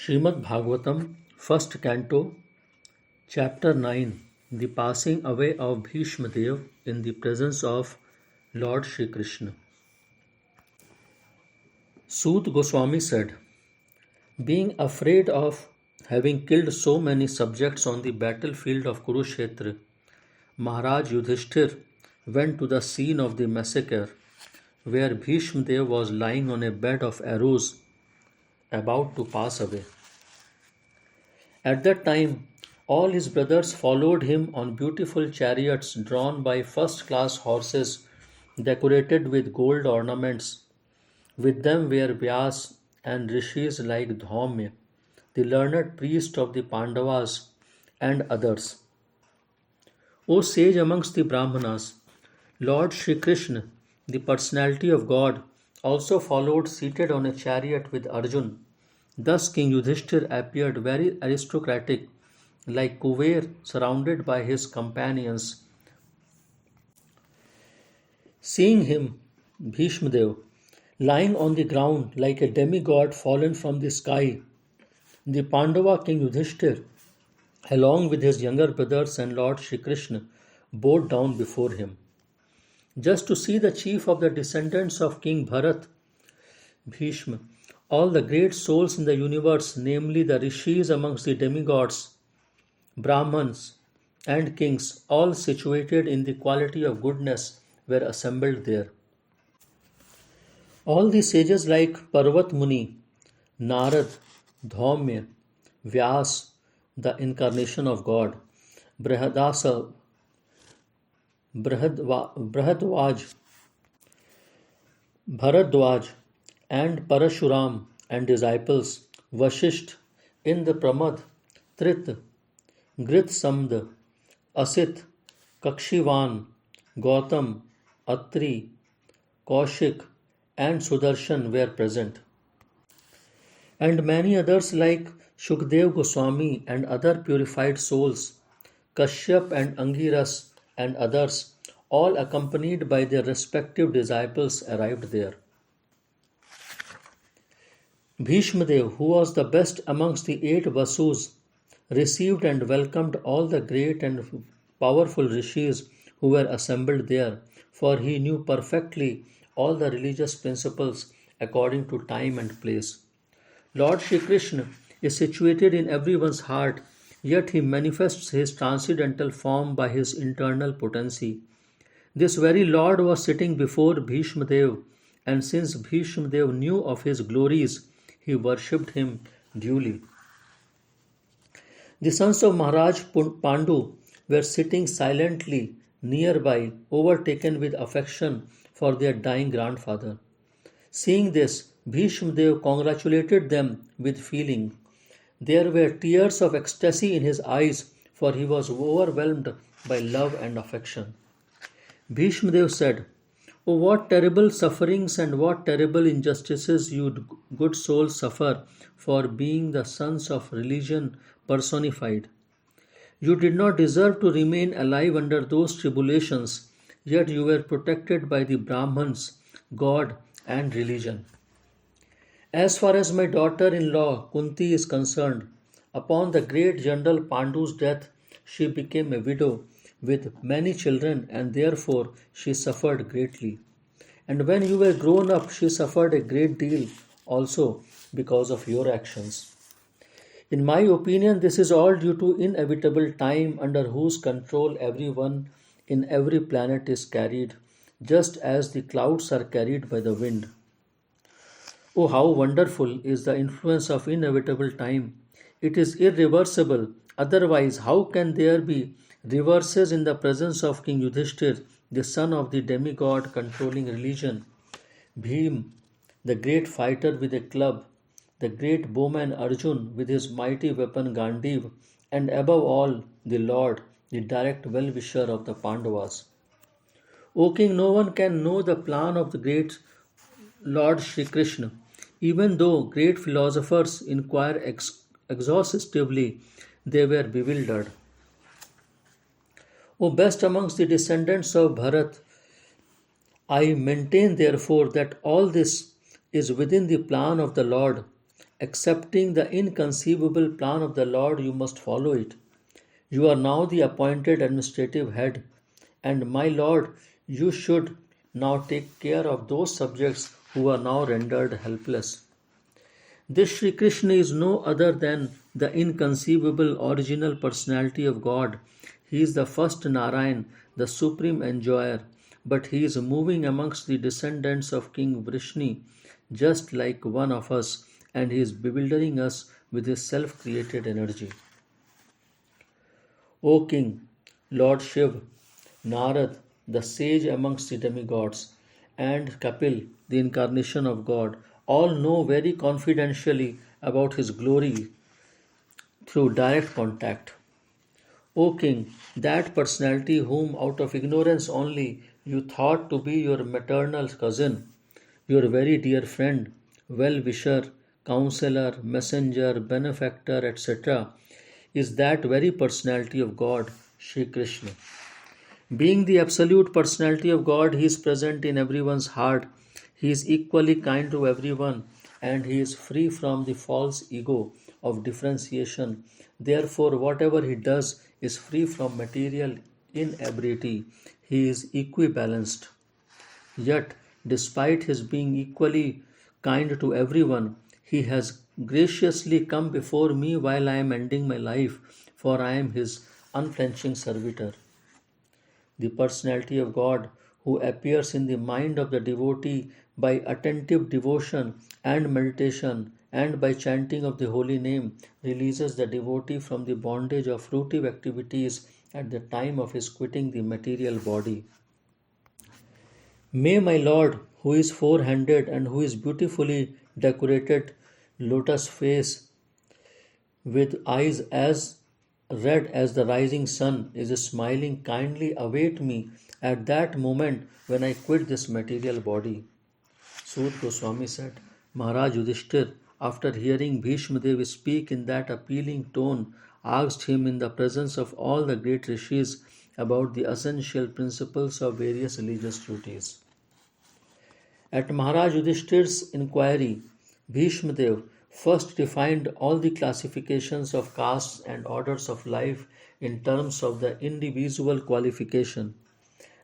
Shrimad Bhagvatam, First Canto, Chapter 9. The Passing Away of Bhishmadev in the Presence of Lord Shri Krishna. Sut Goswami said, being afraid of having killed so many subjects on the battlefield of Kurukshetra, Maharaj Yudhishthir went to the scene of the massacre, where Bhishmadev was lying on a bed of arrows, about to pass away. At that time, all his brothers followed him on beautiful chariots drawn by first-class horses decorated with gold ornaments. With them were Vyas and rishis like Dhaumya, the learned priest of the Pandavas, and others. O sage amongst the Brahmanas, Lord Shri Krishna, the personality of God, also followed seated on a chariot with Arjun. Thus King Yudhishthir appeared very aristocratic, like Kuver surrounded by his companions. Seeing him, Bhishmadev, lying on the ground like a demigod fallen from the sky, the Pandava King Yudhishthir, along with his younger brothers and Lord Shri Krishna, bowed down before him. Just to see the chief of the descendants of King Bharat, Bhishma, all the great souls in the universe, namely the rishis amongst the demigods, Brahmans, and kings, all situated in the quality of goodness, were assembled there. All the sages like Parvat Muni, Narad, Dhaumya, Vyas, the incarnation of God, Brihadasa, Bharadwaj, and Parashuram and disciples, Vashisht, Indra Pramad, Trit, Grit Samd, Asit, Kakshivan, Gautam, Atri, Kaushik, and Sudarshan were present. And many others like Shukdev Goswami and other purified souls, Kashyap and Angiras and others, all accompanied by their respective disciples, arrived there. Bhishmadev, who was the best amongst the 8 Vasus, received and welcomed all the great and powerful rishis who were assembled there, for he knew perfectly all the religious principles according to time and place. Lord Shri Krishna is situated in everyone's heart, yet he manifests his transcendental form by his internal potency. This very Lord was sitting before Bhishmadev, and since Bhishmadev knew of his glories, he worshipped him duly. The sons of Maharaj Pandu were sitting silently nearby, overtaken with affection for their dying grandfather. Seeing this, Bhishmadev congratulated them with feeling. There were tears of ecstasy in his eyes, for he was overwhelmed by love and affection. Bhishmadev said, "Oh, what terrible sufferings and what terrible injustices you good souls suffer for being the sons of religion personified. You did not deserve to remain alive under those tribulations, yet you were protected by the Brahmans, God, and religion. As far as my daughter-in-law Kunti is concerned, upon the great General Pandu's death, she became a widow with many children, and therefore she suffered greatly. And when you were grown up, she suffered a great deal also because of your actions. In my opinion, this is all due to inevitable time under whose control everyone in every planet is carried, just as the clouds are carried by the wind. Oh, how wonderful is the influence of inevitable time! It is irreversible. Otherwise, how can there be reverses in the presence of King Yudhishthir, the son of the demigod controlling religion, Bhim, the great fighter with a club, the great bowman Arjun with his mighty weapon Gandiv, and above all, the Lord, the direct well-wisher of the Pandavas. O King, no one can know the plan of the great Lord Shri Krishna, even though great philosophers inquire exhaustively, they were bewildered. O best amongst the descendants of Bharat, I maintain therefore that all this is within the plan of the Lord, Accepting the inconceivable plan of the Lord, you must follow it. You are now the appointed administrative head, and my Lord, you should now take care of those subjects who are now rendered helpless. This Shri Krishna is no other than the inconceivable original personality of God. He is the first Narayan, the supreme enjoyer, but he is moving amongst the descendants of King Vrishni, just like one of us, and he is bewildering us with his self created energy. O King, Lord Shiv, Narad, the sage amongst the demigods, and Kapil, the incarnation of God, all know very confidentially about his glory through direct contact. O King, that personality whom out of ignorance only you thought to be your maternal cousin, your very dear friend, well wisher, counselor, messenger, benefactor, etc., is that very personality of God, Shri Krishna. Being the absolute personality of God, He is present in everyone's heart. He is equally kind to everyone, and He is free from the false ego of differentiation. Therefore, whatever He does is free from material inebriety. He is equibalanced. Yet, despite His being equally kind to everyone, He has graciously come before me while I am ending my life, for I am His unflinching servitor. The personality of God, who appears in the mind of the devotee by attentive devotion and meditation and by chanting of the holy name, releases the devotee from the bondage of fruitive activities at the time of his quitting the material body. May my Lord, who is four-handed and who is beautifully decorated lotus face with eyes as red as the rising sun, is smiling kindly await me at that moment when I quit this material body. Sud Goswami said, Maharaj Yudhishthir, after hearing Bhishmadev speak in that appealing tone, asked him in the presence of all the great rishis about the essential principles of various religious duties. At Maharaj Yudhishthir's inquiry, Bhishmadev first defined all the classifications of castes and orders of life in terms of the individual qualification.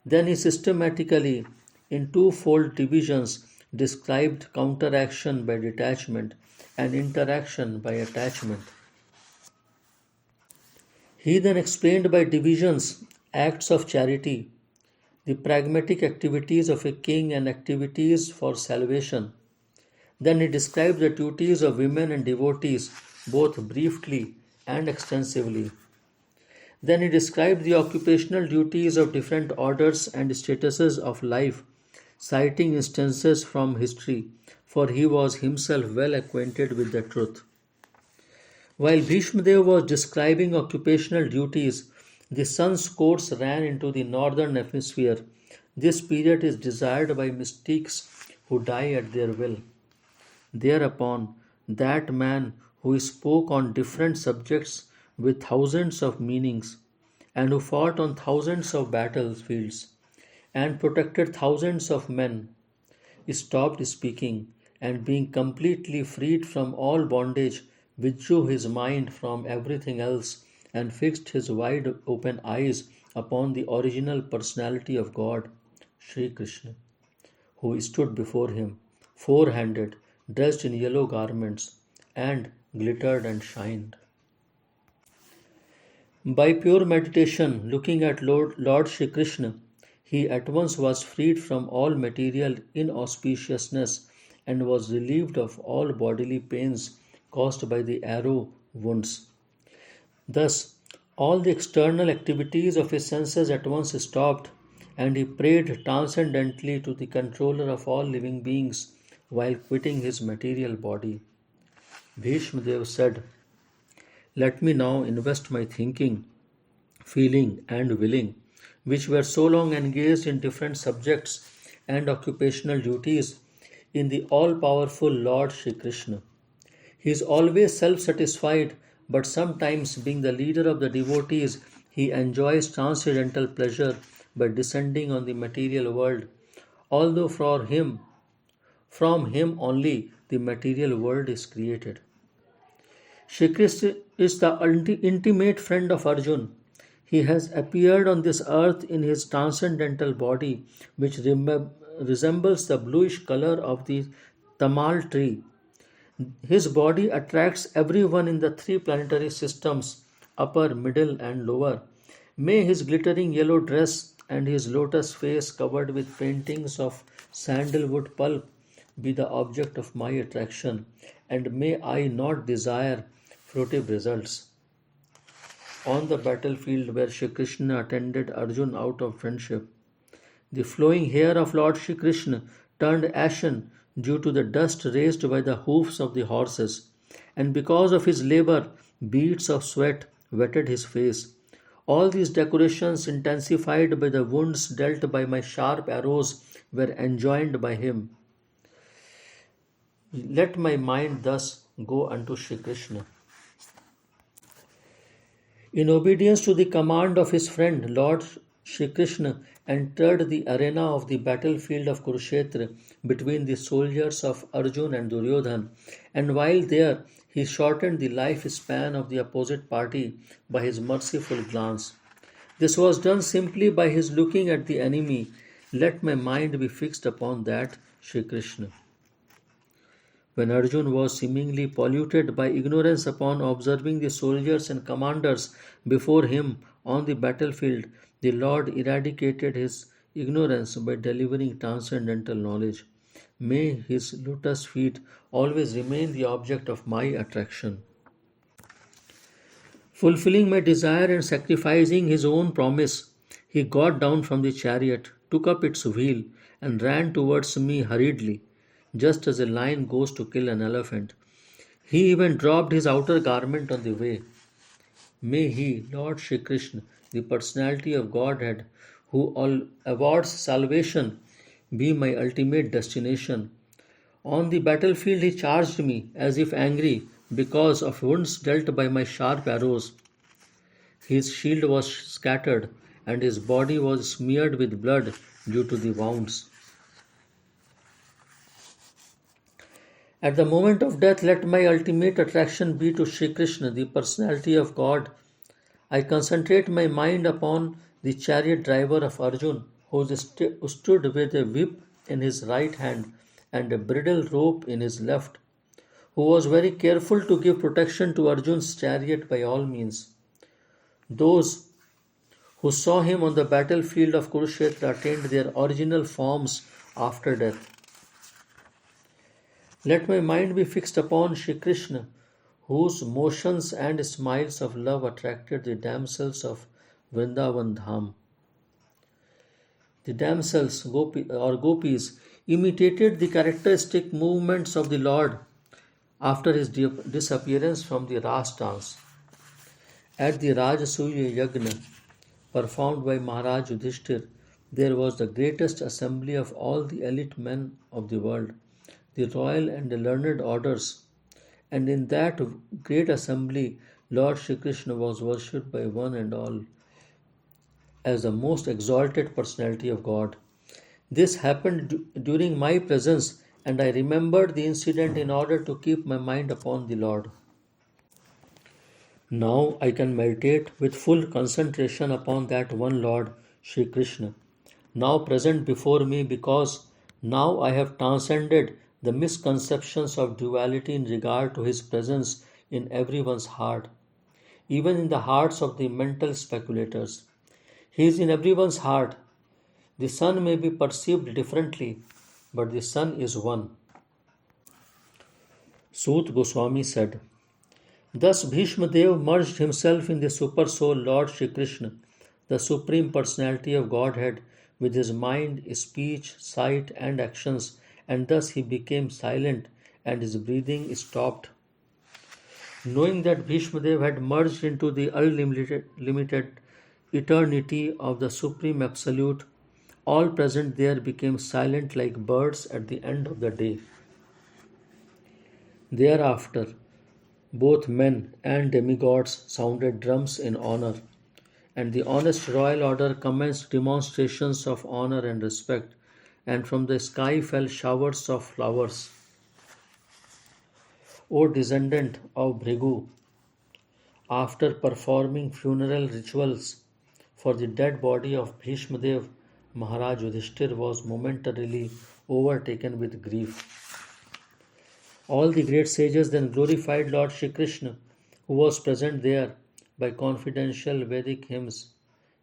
Then he systematically, in twofold divisions, described counteraction by detachment and interaction by attachment. He then explained by divisions acts of charity, the pragmatic activities of a king and activities for salvation. Then he described the duties of women and devotees both briefly and extensively. Then he described the occupational duties of different orders and statuses of life, citing instances from history, for he was himself well acquainted with the truth. While Bhishmadev was describing occupational duties, the sun's course ran into the northern hemisphere. This period is desired by mystics who die at their will. Thereupon, that man who spoke on different subjects with thousands of meanings, and who fought on thousands of battlefields, and protected thousands of men, stopped speaking, and being completely freed from all bondage, withdrew his mind from everything else and fixed his wide open eyes upon the original personality of God, Shri Krishna, who stood before him, four-handed, dressed in yellow garments, and glittered and shined. By pure meditation, looking at Lord Shri Krishna, he at once was freed from all material inauspiciousness and was relieved of all bodily pains caused by the arrow wounds. Thus, all the external activities of his senses at once stopped, and he prayed transcendently to the controller of all living beings while quitting his material body. Bhishmadev said, Let me now invest my thinking, feeling, and willing, which were so long engaged in different subjects and occupational duties, in the all powerful Lord Shri Krishna. He is always self satisfied, but sometimes, being the leader of the devotees, he enjoys transcendental pleasure by descending on the material world. Although for him From him only the material world is created. Shri Krishna is the intimate friend of Arjun. He has appeared on this earth in his transcendental body, which resembles the bluish color of the tamal tree. His body attracts everyone in the three planetary systems, upper, middle, and lower. May his glittering yellow dress and his lotus face covered with paintings of sandalwood pulp be the object of my attraction, and may I not desire fruitive results. On the battlefield where Shri Krishna attended Arjun out of friendship, the flowing hair of Lord Shri Krishna turned ashen due to the dust raised by the hoofs of the horses, and because of his labor, beads of sweat wetted his face. All these decorations, intensified by the wounds dealt by my sharp arrows, were enjoined by him. Let my mind thus go unto Shri Krishna. In obedience to the command of his friend, Lord Shri Krishna entered the arena of the battlefield of Kurukshetra between the soldiers of Arjun and Duryodhan, and while there he shortened the life span of the opposite party by his merciful glance. This was done simply by his looking at the enemy. Let my mind be fixed upon that Shri Krishna. When Arjun was seemingly polluted by ignorance upon observing the soldiers and commanders before him on the battlefield, the Lord eradicated his ignorance by delivering transcendental knowledge. May his lotus feet always remain the object of my attraction. Fulfilling my desire and sacrificing his own promise, he got down from the chariot, took up its wheel, and ran towards me hurriedly, just as a lion goes to kill an elephant. He even dropped his outer garment on the way. May he, Lord Shri Krishna, the personality of Godhead, who all awards salvation, be my ultimate destination. On the battlefield he charged me as if angry because of wounds dealt by my sharp arrows. His shield was scattered and his body was smeared with blood due to the wounds. At the moment of death, let my ultimate attraction be to Shri Krishna, the personality of God. I concentrate my mind upon the chariot driver of Arjun, who stood with a whip in his right hand and a bridle rope in his left, who was very careful to give protection to Arjun's chariot by all means. Those who saw him on the battlefield of Kurukshetra attained their original forms after death. Let my mind be fixed upon Shri Krishna, whose motions and smiles of love attracted the damsels of Vrindavan Dham. The damsels gopis imitated the characteristic movements of the Lord after his disappearance from the Ras dance. At the Rajasuya Yagna performed by Maharaj Yudhishthir, there was the greatest assembly of all the elite men of the world, the royal and the learned orders, and in that great assembly Lord Shri Krishna was worshipped by one and all as the most exalted personality of God. This happened during my presence, and I remembered the incident in order to keep my mind upon the Lord. Now I can meditate with full concentration upon that one Lord, Shri Krishna, now present before me, because now I have transcended the misconceptions of duality in regard to his presence in everyone's heart, even in the hearts of the mental speculators. He is in everyone's heart. The sun may be perceived differently, but the sun is one. Sut Goswami said, thus Bhishmadev merged himself in the super soul Lord Shri Krishna, the supreme personality of Godhead, with his mind, speech, sight, and actions, and thus he became silent and his breathing stopped. Knowing that Bhishmadev had merged into the unlimited eternity of the Supreme Absolute, all present there became silent like birds at the end of the day. Thereafter, both men and demigods sounded drums in honor, and the honest royal order commenced demonstrations of honor and respect, and from the sky fell showers of flowers. O descendant of Bhrigu, after performing funeral rituals for the dead body of Bhishmadev, Maharaj Yudhishthir was momentarily overtaken with grief. All the great sages then glorified Lord Shri Krishna, who was present there, by confidential Vedic hymns.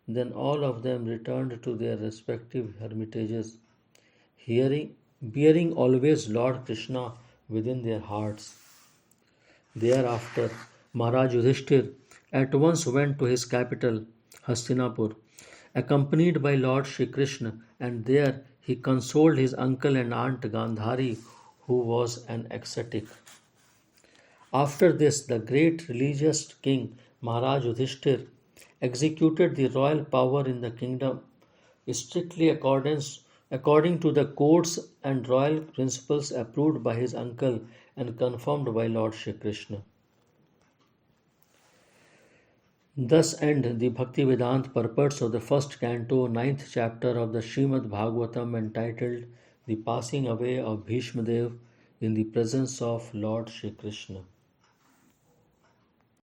Then all of them returned to their respective hermitages, bearing always Lord Krishna within their hearts. Thereafter, Maharaj Yudhishthir at once went to his capital, Hastinapur, accompanied by Lord Shri Krishna, and there he consoled his uncle and aunt Gandhari, who was an ascetic. After this, the great religious king Maharaj Yudhishthir executed the royal power in the kingdom strictly according to the codes and royal principles approved by his uncle and confirmed by Lord Shri Krishna. Thus end the Bhaktivedanta purports of the first canto, 9th chapter of the Shrimad Bhagvatam, entitled The Passing Away of Bhishmadev in the Presence of Lord Shri Krishna.